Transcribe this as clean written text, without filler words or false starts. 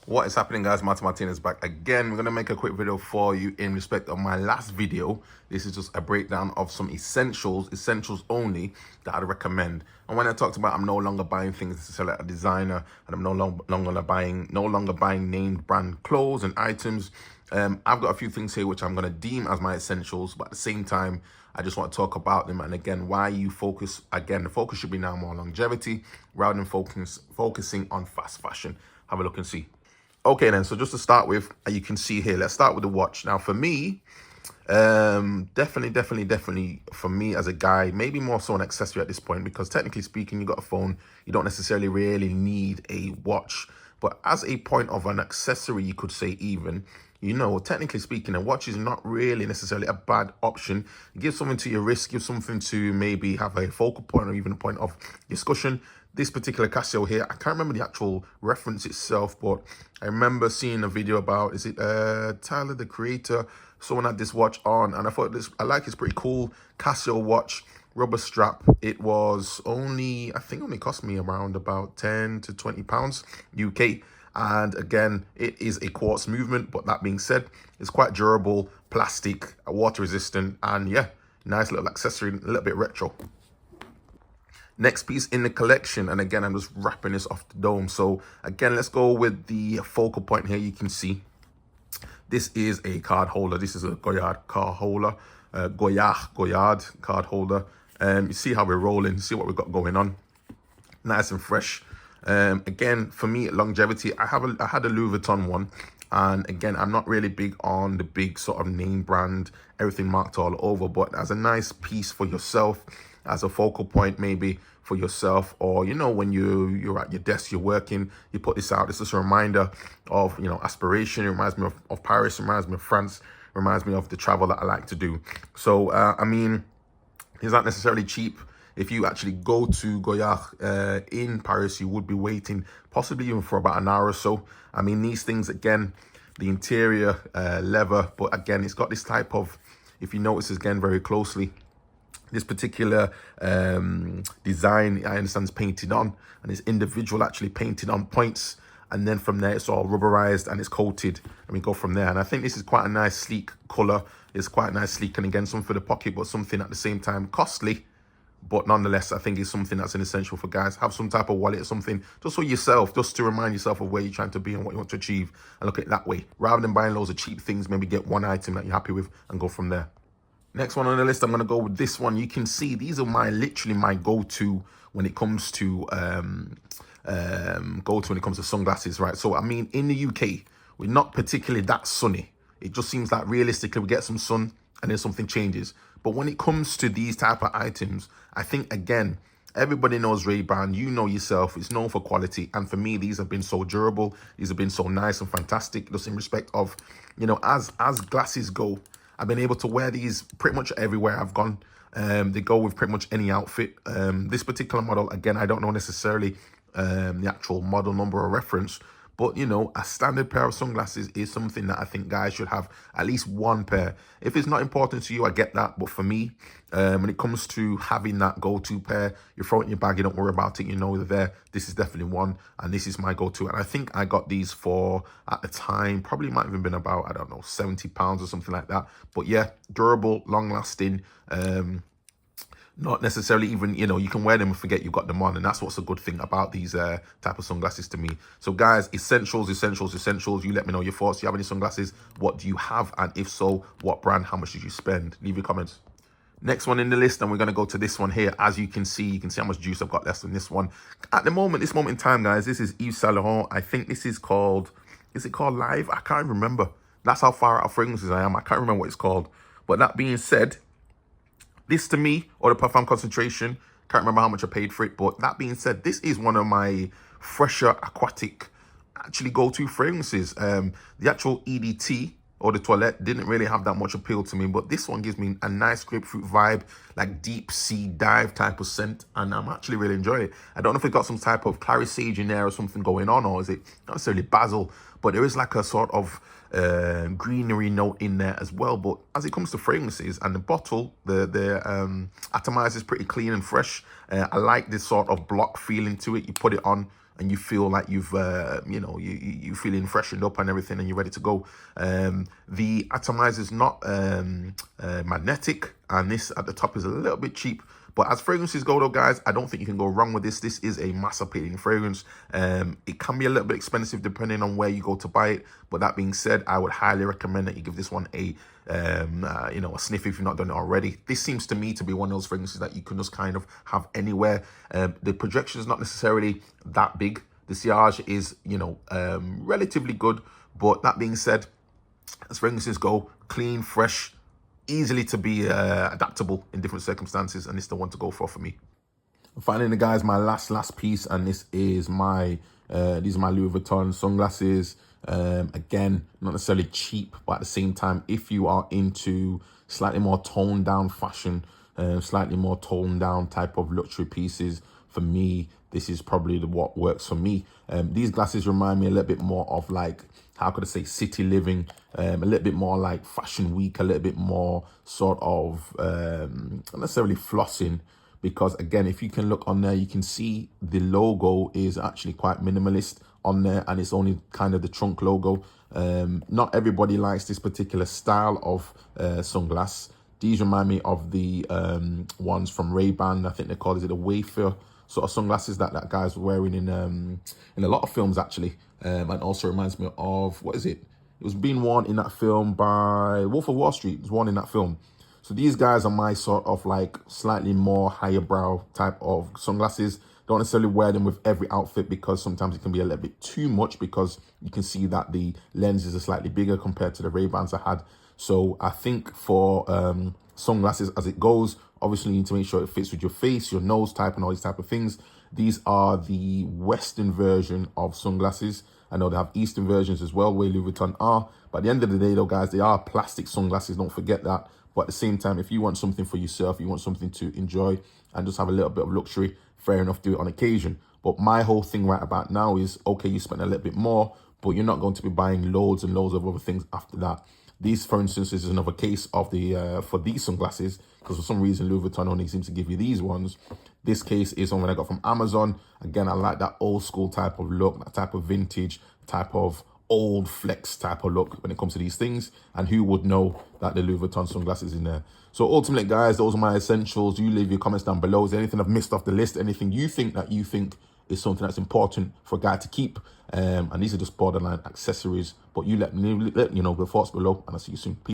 What is happening, guys? Martin Martinez back again. We're going to make a quick video for you in respect of my last video. This is just a breakdown of some essentials only that I'd recommend. And when I talked about I'm no longer buying things necessarily at a designer, and I'm no longer buying named brand clothes and items, I've got a few things here which I'm going to deem as my essentials, but at the same time, I just want to talk about them. And again, why you focus, again, the focus should be now more longevity rather than focusing on fast fashion. Have a look and see. Okay then, so just to start with, you can see here, let's start with the watch. Now for me, definitely for me as a guy, maybe more so an accessory at this point, because technically speaking, you got a phone, you don't necessarily really need a watch. But as a point of an accessory, you could say even, technically speaking, a watch is not really necessarily a bad option. Give something to your wrist, give something to maybe have a focal point or even a point of discussion. This particular Casio here, I can't remember the actual reference itself, but I remember seeing a video about, is it Tyler, the creator? Someone had this watch on, and I thought I like it's pretty cool. Casio watch, rubber strap. It was only, I think only cost me around about 10 to 20 pounds UK. And again, it is a quartz movement, but that being said, it's quite durable, plastic, water resistant, and yeah, nice little accessory, a little bit retro. Next piece in the collection, and again, I'm just wrapping this off the dome. So again, let's go with the focal point here. You can see this is a card holder. This is a Goyard card holder, Goyard card holder. You see how we're rolling, see what we've got going on. Nice and fresh. Again, for me, longevity, I had a Louis Vuitton one. And again, I'm not really big on the big sort of name brand, everything marked all over, but as a nice piece for yourself, as a focal point maybe for yourself, or when you're at your desk, you're working, you put this out. It's just a reminder of aspiration. It reminds me of Paris, it reminds me of France, it reminds me of the travel that I like to do. So I mean, it's not necessarily cheap. If you actually go to Goyard in Paris, you would be waiting possibly even for about an hour or so. I mean, these things, again, the interior leather, but again, it's got this type of, if you notice again very closely, this particular design, I understand, is painted on, and it's individual actually painted on points. And then from there, it's all rubberized and it's coated, and we go from there. And I think this is quite a nice, sleek color. It's quite nice, sleek, and again, something for the pocket, but something at the same time costly. But nonetheless, I think it's something that's an essential for guys. Have some type of wallet or something just for yourself, just to remind yourself of where you're trying to be and what you want to achieve, and look at it that way. Rather than buying loads of cheap things, maybe get one item that you're happy with and go from there. Next one on the list, I'm going to go with this one. You can see these are literally my go-to when it comes to sunglasses, right? So I mean, in the UK, we're not particularly that sunny. It just seems like realistically we get some sun and then something changes. But when it comes to these type of items, I think, again, everybody knows Ray-Ban. You know yourself. It's known for quality. And for me, these have been so durable. These have been so nice and fantastic, just in respect of, as glasses go, I've been able to wear these pretty much everywhere I've gone. They go with pretty much any outfit. This particular model, again, I don't know necessarily the actual model number or reference, but a standard pair of sunglasses is something that I think guys should have at least one pair. If it's not important to you, I get that. But for me, when it comes to having that go-to pair, you throw it in your bag, you don't worry about it, they're there. This is definitely one, and this is my go-to. And I think I got these for, at the time, probably might have even been about, I don't know, 70 pounds or something like that. But yeah, durable, long-lasting, not necessarily even, you can wear them and forget you've got them on. And that's what's a good thing about these type of sunglasses to me. So guys, essentials. You let me know your thoughts. Do you have any sunglasses? What do you have? And if so, what brand? How much did you spend? Leave your comments. Next one in the list, and we're going to go to this one here. As you can see how much juice I've got left in this one. At the moment, this moment in time, guys, this is Yves Saint Laurent. I think this is called, is it called Live? I can't remember. That's how far out of fragrances I am. I can't remember what it's called. But that being said, this to me, or the Parfum Concentration, can't remember how much I paid for it. But that being said, this is one of my fresher aquatic actually go-to fragrances. The actual EDT or the Toilette didn't really have that much appeal to me, but this one gives me a nice grapefruit vibe, like deep sea dive type of scent, and I'm actually really enjoying it. I don't know if it got some type of clary sage in there or something going on, or is it not necessarily basil, but there is like a sort of greenery note in there as well. But as it comes to fragrances, and the bottle, the atomizer is pretty clean and fresh. I like this sort of block feeling to it. You put it on, and you feel like you've, you feeling freshened up and everything, and you're ready to go. The atomizer is not magnetic, and this at the top is a little bit cheap. But as fragrances go though, guys, I don't think you can go wrong with this. This is a mass appealing fragrance. It can be a little bit expensive depending on where you go to buy it. But that being said, I would highly recommend that you give this one a sniff if you've not done it already. This seems to me to be one of those fragrances that you can just kind of have anywhere. The projection is not necessarily that big. The sillage is, relatively good. But that being said, as fragrances go, clean, fresh, easily to be adaptable in different circumstances, and it's the one to go for me. Finally, guys, my last piece, and this is my these are my Louis Vuitton sunglasses. Again, not necessarily cheap, but at the same time, if you are into slightly more toned down fashion, slightly more toned down type of luxury pieces, for me, this is probably what works for me. These glasses remind me a little bit more of, like, how could I say, city living, a little bit more like fashion week, a little bit more sort of not necessarily flossing, because again, if you can look on there, you can see the logo is actually quite minimalist on there, and it's only kind of the trunk logo. Not everybody likes this particular style of sunglass. These remind me of the ones from Ray-Ban. I think they call it the Wayfarer sort of sunglasses that guy's wearing in a lot of films, actually. And also reminds me of, what is it? It was being worn in that film by Wolf of Wall Street. It was worn in that film. So these guys are my sort of like slightly more higher brow type of sunglasses. Don't necessarily wear them with every outfit, because sometimes it can be a little bit too much, because you can see that the lenses are slightly bigger compared to the Ray-Bans I had. So I think for sunglasses as it goes, obviously you need to make sure it fits with your face, your nose type, and all these type of things. These are the Western version of sunglasses. I know they have Eastern versions as well, where Louis Vuitton are. But at the end of the day, though, guys, they are plastic sunglasses. Don't forget that. But at the same time, if you want something for yourself, you want something to enjoy and just have a little bit of luxury, fair enough, do it on occasion. But my whole thing right about now is, okay, you spend a little bit more, but you're not going to be buying loads and loads of other things after that. These, for instance, is another case of the for these sunglasses, because for some reason Louis Vuitton only seems to give you these ones. This case is one I got from Amazon. Again, I like that old school type of look, that type of vintage, type of old flex type of look when it comes to these things. And who would know that the Louis Vuitton sunglasses in there? So ultimately, guys, those are my essentials. You leave your comments down below. Is there anything I've missed off the list? Anything you think is something that's important for a guy to keep? And these are just borderline accessories. But you let me know your thoughts below, and I'll see you soon. Peace.